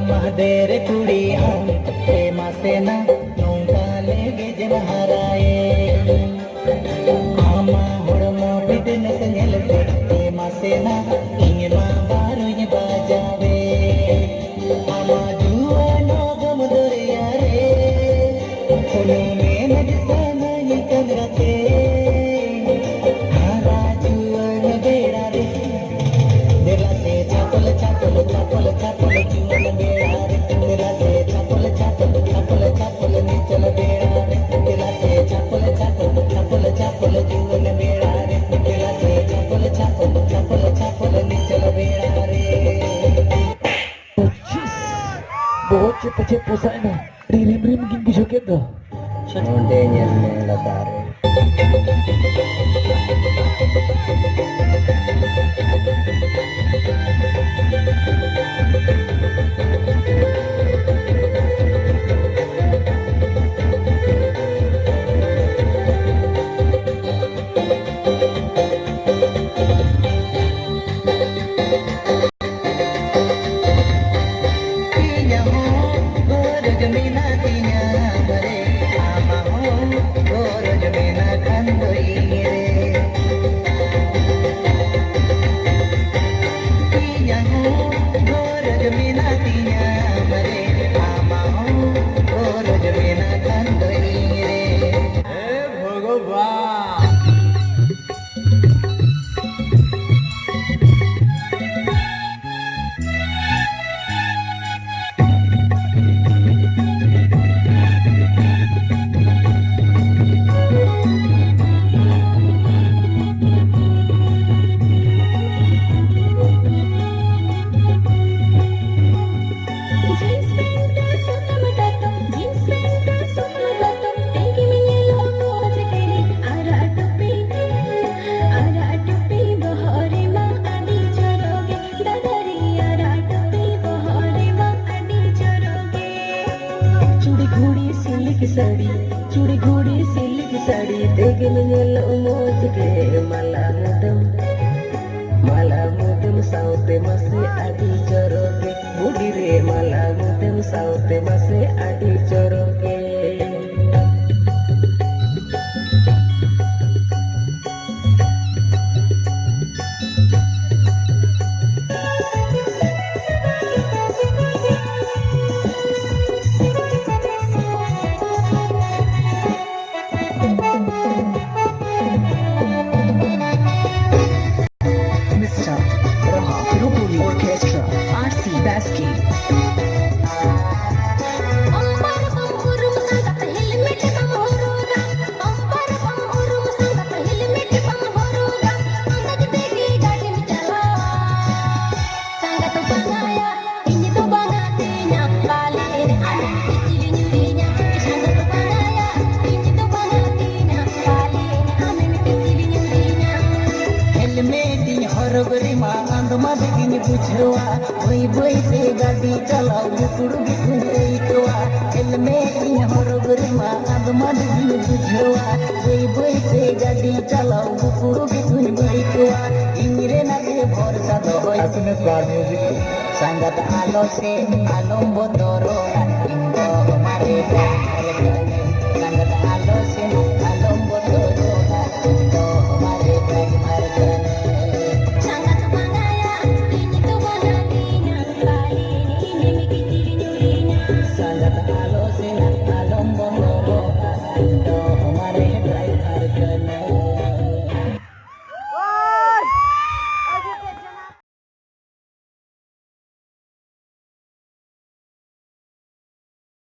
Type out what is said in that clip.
महादेर कुड़ी हम प्रेमा से ना नौका लेगे जन हराए आमा होड़मो फिटनेस झेलते प्रेमा से ना इंगे माँ बारो ये बाजावे आमा जुआ नो गम दरिया रे कोनो में नजसाना ये चंद्रते हारा जुआ न बेड़ा रे तेरा से चापल चापल चापल चापल जीवन बेड़ा रे तेरा से चापल चापल चापल चापल नीचल बेड़ा रे तेरा से चापल चापल चापल चापल जीवन बेड़ा रे तेरा से चापल चापल चापल चापल नीचल बेड़ा रे बहुत cepat-cepat sana. Rim-rim mungkin kisukit dah. Mondenya latare चूड़ी घूड़ी सिल्क साड़ी देखे में मोज के माला मुदम साउते मसे आदि चरोगे बुढ़ी रे माला मुदम साउते मसे आदि चरोगे बुझवा वही वही से गाड़ी चलाओ गुकुड़ गुकुड़ इकवा हेलमेट हरगरे माँ आदमा दिल बुझवा वही वही से गाड़ी चलाओ गुकुड़ गुकुड़ इकवा इंगरे नागे भरसा दो असने स्टार म्यूजिक संगत आलो से आलम बोतरो इंगो हमारे संगत आलो से आलम बोतरो इंगो हमारे संगत आलो से आलम बोतरो इंगो हमारे